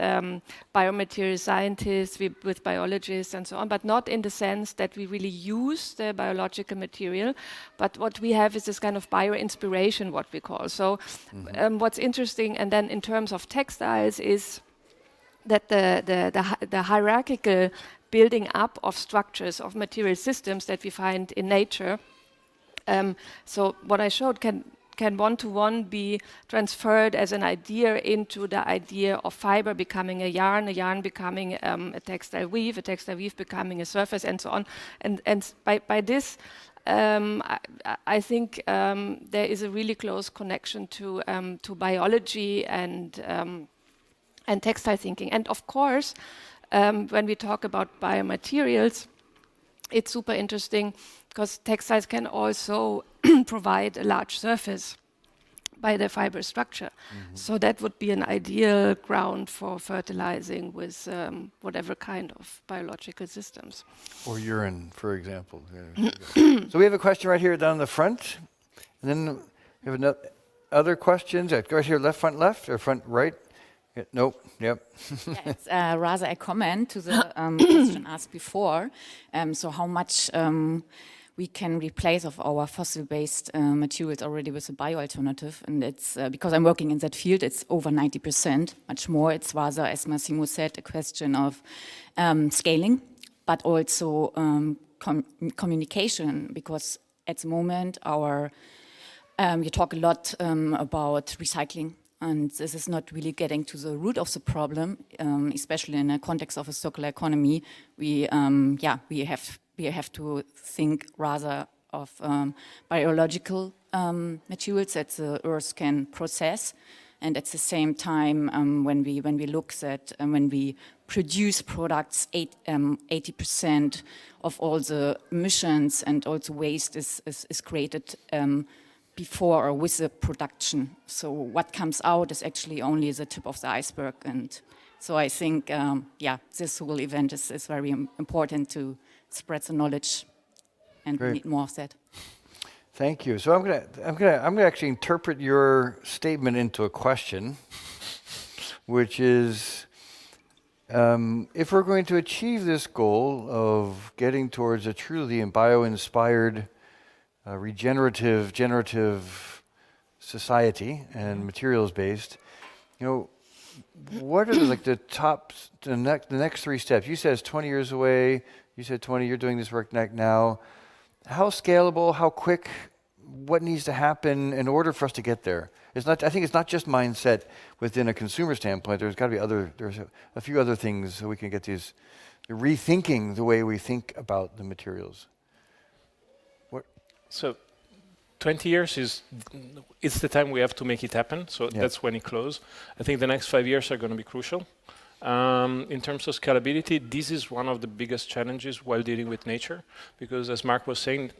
biomaterial scientists, with biologists, and so on, but not in the sense that we really use the biological material. But what we have is this kind of bio-inspiration, what we call. So, what's interesting, and then in terms of textiles, is that the hierarchical building up of structures of material systems that we find in nature. So what I showed can one-to-one be transferred as an idea into the idea of fiber becoming a yarn becoming a textile weave becoming a surface, and so on. And by this, I think there is a really close connection to biology and textile thinking. And of course, when we talk about biomaterials, it's super interesting because textiles can also provide a large surface by the fiber structure. So that would be an ideal ground for fertilizing with whatever kind of biological systems. Or urine, for example. So we have a question right here down the front. And then we have other questions. Go right here, left, or front, right. Yeah, nope. Yep. Yeah, it's rather a comment to the question asked before. So how much we can replace of our fossil-based materials already with a bio-alternative. And it's, because I'm working in that field, it's over 90%, much more. It's rather, as Massimo said, a question of scaling, but also communication, because at the moment you talk a lot about recycling, and this is not really getting to the root of the problem, especially in the context of a circular economy. We have to think rather of biological materials that the earth can process, and at the same time, when we look at when we produce products, 80% of all the emissions and also waste is created before or with the production. So what comes out is actually only the tip of the iceberg. And so I think, this whole event is very important to spread the knowledge, and we need more of that. Thank you. So I'm gonna actually interpret your statement into a question, which is, if we're going to achieve this goal of getting towards a truly bio-inspired, regenerative, generative society and materials-based, what are the next 3 steps? You said it's 20 years away. You said 20. You're doing this work now. How scalable? How quick? What needs to happen in order for us to get there? I think it's not just mindset within a consumer standpoint. There's got to be there's a few other things so we can get these rethinking the way we think about the materials. So 20 years it's the time we have to make it happen. So that's when it closes. I think the next 5 years are going to be crucial. In terms of scalability, this is one of the biggest challenges while dealing with nature, because as Mark was saying,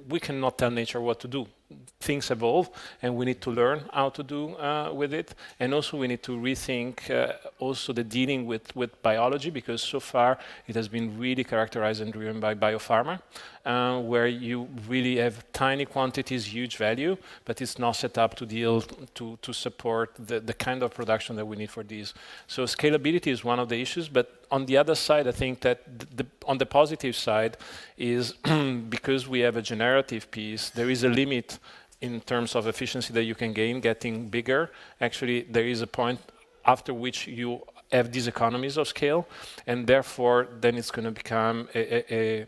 we cannot tell nature what to do. Things evolve, and we need to learn how to do with it. And also we need to rethink also the dealing with biology, because so far it has been really characterized and driven by biopharma, where you really have tiny quantities, huge value, but it's not set up to deal to support the kind of production that we need for these. So scalability is one of the issues, but on the other side, I think that on the positive side is because we have a generative piece, there is a limit in terms of efficiency that you can gain getting bigger. Actually, there is a point after which you have these economies of scale, and therefore then it's going to become a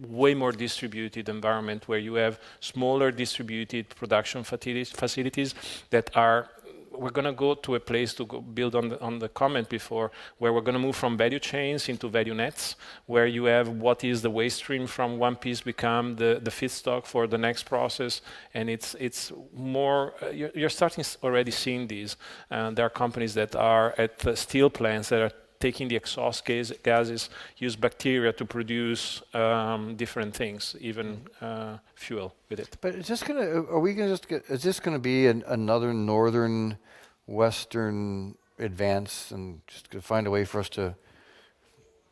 way more distributed environment where you have smaller distributed production facilities that are. We're going to go to a place to go build on the comment before, where we're going to move from value chains into value nets, where you have what is the waste stream from one piece become the feedstock for the next process, and it's more. You're starting already seeing these. There are companies that are at the steel plants that are taking the exhaust gases, use bacteria to produce different things, even fuel with it. But is this going to be another northern, western advance and just to find a way for us to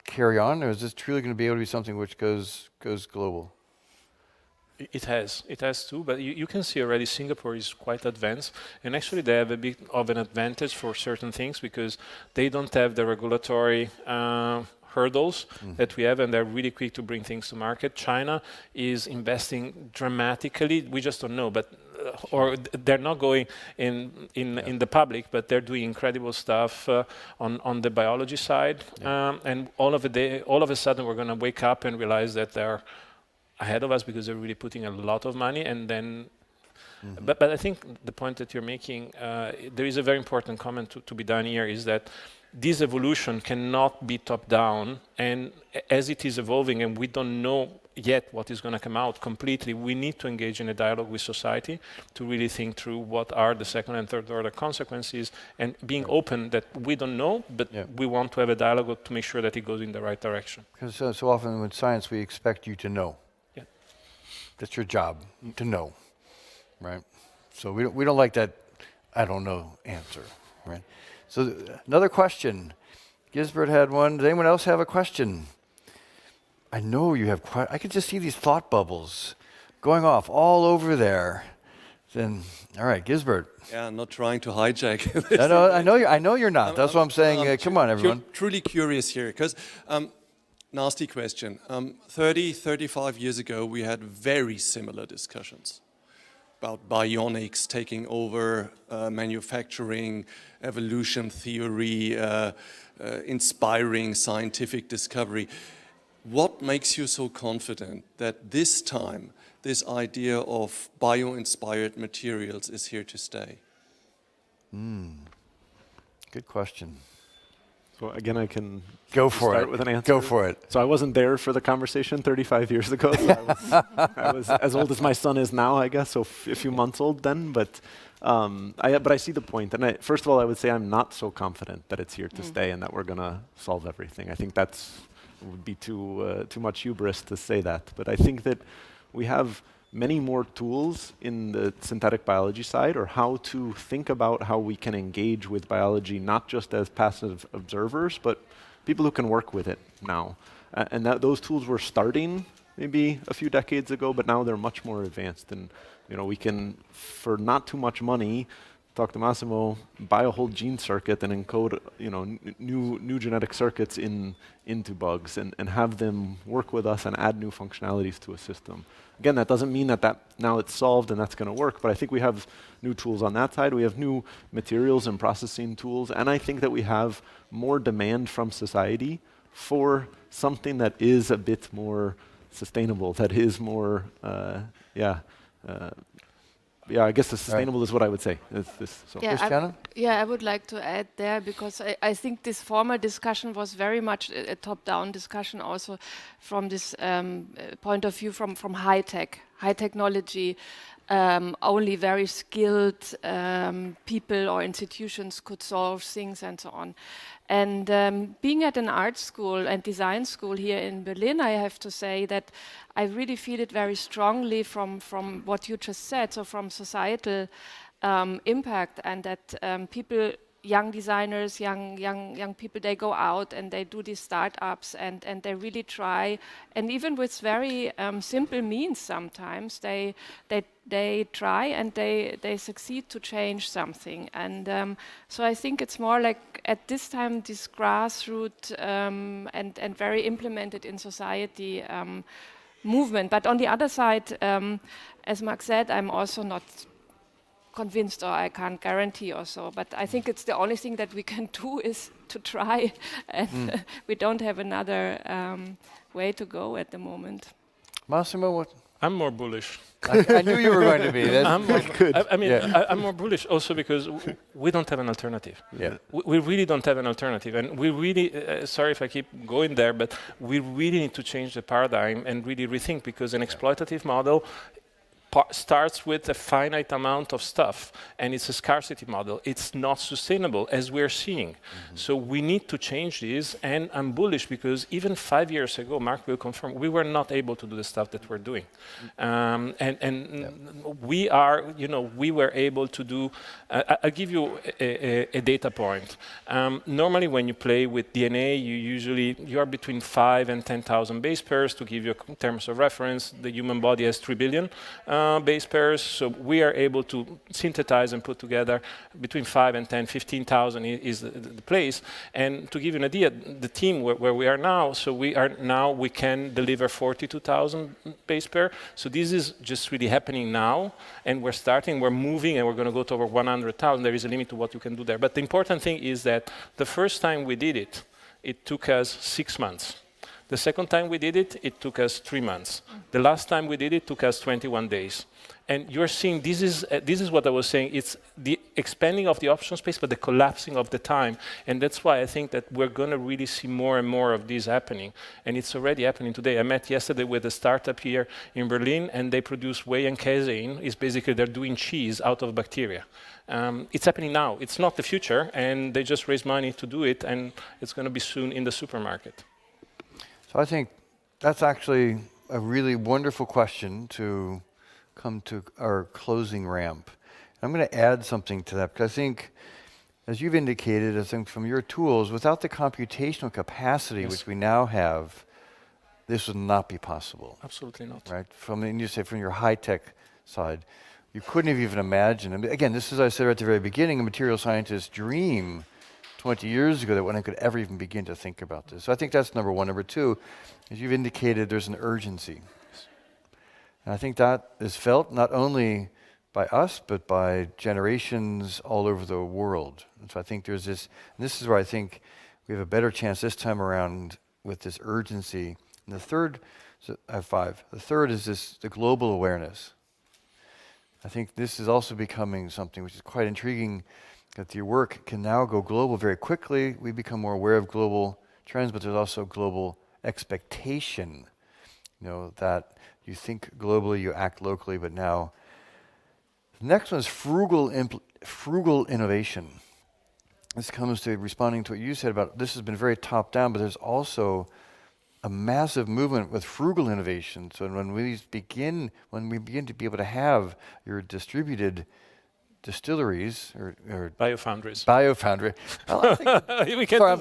carry on? Or is this truly going to be able to be something which goes global? It has too, but you can see already Singapore is quite advanced, and actually they have a bit of an advantage for certain things because they don't have the regulatory hurdles that we have, and they're really quick to bring things to market. China is investing dramatically. We just don't know, but or they're not going in the public, but they're doing incredible stuff on the biology side, and all of a sudden we're going to wake up and realize that they're ahead of us because they're really putting a lot of money, and then. But I think the point that you're making, there is a very important comment to be done here, is that this evolution cannot be top down, and as it is evolving, and we don't know yet what is going to come out completely, we need to engage in a dialogue with society to really think through what are the second and third order consequences, and being open that we don't know, but we want to have a dialogue to make sure that it goes in the right direction. Because so often with science we expect you to know. That's your job, to know, right? So we don't like that I don't know answer, right? So another question. Gisbert had one. Does anyone else have a question? I know you have I could just see these thought bubbles going off all over there. Then, all right, Gisbert. Yeah, I'm not trying to hijack. I know you're not. That's what I'm saying. Come on, everyone. Truly curious here, because nasty question. 30, 35 years ago, we had very similar discussions about bionics taking over manufacturing, evolution theory, inspiring scientific discovery. What makes you so confident that this time this idea of bio-inspired materials is here to stay? Good question. So again, I can Go for start it. with an answer. Go for it. So I wasn't there for the conversation 35 years ago. So I was as old as my son is now, I guess, so a few months old then. But I see the point. And first of all, I would say I'm not so confident that it's here to stay and that we're going to solve everything. I think would be too much hubris to say that. But I think that we have many more tools in the synthetic biology side, or how to think about how we can engage with biology, not just as passive observers, but people who can work with it now. And those tools were starting maybe a few decades ago, but now they're much more advanced. And we can, for not too much money, talk to Massimo, buy a whole gene circuit and encode new genetic circuits into bugs and have them work with us and add new functionalities to a system. Again, that doesn't mean that now it's solved and that's going to work, but I think we have new tools on that side. We have new materials and processing tools, and I think that we have more demand from society for something that is a bit more sustainable, that is more, I guess the sustainable is what I would say. Christiana? I would like to add there, because I think this former discussion was very much a top-down discussion, also from this point of view from high technology. Only very skilled people or institutions could solve things and so on. And being at an art school and design school here in Berlin, I have to say that I really feel it very strongly from what you just said, so from societal impact, and that people, young designers, young people, they go out and they do these startups and they really try, and even with very simple means sometimes they try and they succeed to change something. And so I think it's more like at this time this grassroots and very implemented in society movement. But on the other side, as Max said, I'm also not convinced, or I can't guarantee or so, but I think it's the only thing that we can do is to try, and we don't have another way to go at the moment. Massimo, what? I'm more bullish. I knew you were going to be. I'm more bullish also because we don't have an alternative. Yeah. We really don't have an alternative, and we really, sorry if I keep going there, but we really need to change the paradigm and really rethink, because an exploitative model starts with a finite amount of stuff, and it's a scarcity model. It's not sustainable, as we're seeing. So we need to change this, and I'm bullish because even 5 years ago, Mark will confirm, we were not able to do the stuff that we're doing. We are, we were able to do, I'll give you a data point. Normally when you play with DNA, you are between 5 and 10,000 base pairs. To give you terms of reference, the human body has 3 billion base pairs, so we are able to synthesize and put together between 5 and 10, 15,000 is the place. And to give you an idea, the team where we are now, so we can deliver 42,000 base pair. So this is just really happening now, and we're moving, and we're going to go to over 100,000. There is a limit to what you can do there. But the important thing is that the first time we did it, it took us 6 months. The second time we did it, it took us 3 months. The last time we did it took us 21 days. And you're seeing, this is what I was saying, it's the expanding of the option space, but the collapsing of the time. And that's why I think that we're going to really see more and more of this happening. And it's already happening today. I met yesterday with a startup here in Berlin, and they produce whey and casein. It's basically they're doing cheese out of bacteria. It's happening now. It's not the future, and they just raise money to do it, and it's going to be soon in the supermarket. So I think that's actually a really wonderful question to come to our closing ramp. I'm going to add something to that, because I think, as you've indicated, I think from your tools, without the computational capacity which we now have, this would not be possible. Absolutely not. Right? And you say from your high-tech side. you couldn't have even imagined. I mean, again, this is, as I said right at the very beginning, a material scientist's dream 20 years ago that one could ever even begin to think about this. So I think that's number one. Number two, as you've indicated, there's an urgency. And I think that is felt not only by us, but by generations all over the world. And so I think there's this, and this is where I think we have a better chance this time around with this urgency. And the third, so I have five. The third is the global awareness. I think this is also becoming something which is quite intriguing, that your work can now go global very quickly. We become more aware of global trends, but there's also global expectation. You know, that you think globally, you act locally, but now. The next one is frugal innovation. This comes to responding to what you said about this has been very top down, but there's also a massive movement with frugal innovation. So when we begin to be able to have your distributed distilleries or biofoundries. Well, sorry, I'm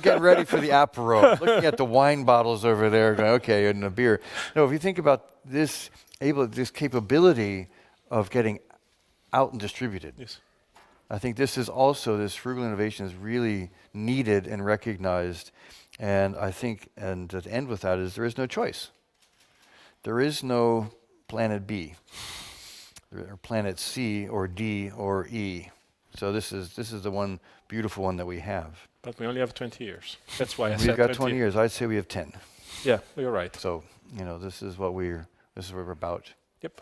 getting ready for the apéro. Looking at the wine bottles over there, going, okay, and a beer. No, if you think about this capability of getting out and distributed. Yes. I think this frugal innovation is really needed and recognized. And I think, and to end with that is there is no choice. There is no planet B, or planet C, or D, or E. So this is the one beautiful one that we have. But we only have 20 years. That's why I said we've got 20 years. I'd say we have 10. Yeah, you're right. So this is what we're about. Yep.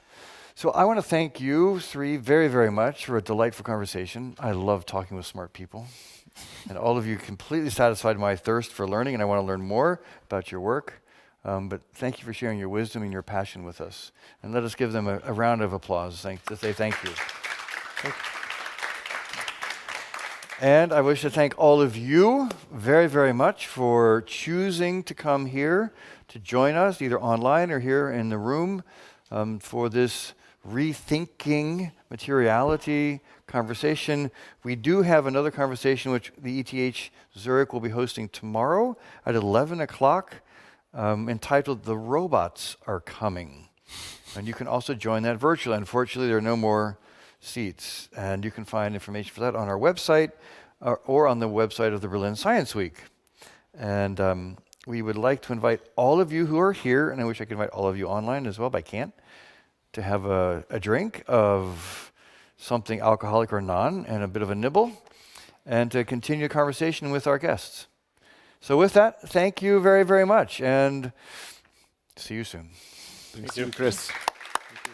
So I want to thank you three very, very much for a delightful conversation. I love talking with smart people. And all of you completely satisfied my thirst for learning, and I want to learn more about your work. But thank you for sharing your wisdom and your passion with us. And let us give them a round of applause to say thank you. Thank you. And I wish to thank all of you very, very much for choosing to come here to join us, either online or here in the room, for this rethinking materiality conversation. We do have another conversation which the ETH Zürich will be hosting tomorrow at 11 o'clock, entitled "The Robots Are Coming." And you can also join that virtually. Unfortunately, there are no more seats. And you can find information for that on our website or on the website of the Berlin Science Week. And we would like to invite all of you who are here, and I wish I could invite all of you online as well, but I can't, to have a drink of something alcoholic or non, and a bit of a nibble, and to continue a conversation with our guests. So with that, thank you very, very much, and see you soon. Thank you, Chris. Thank you.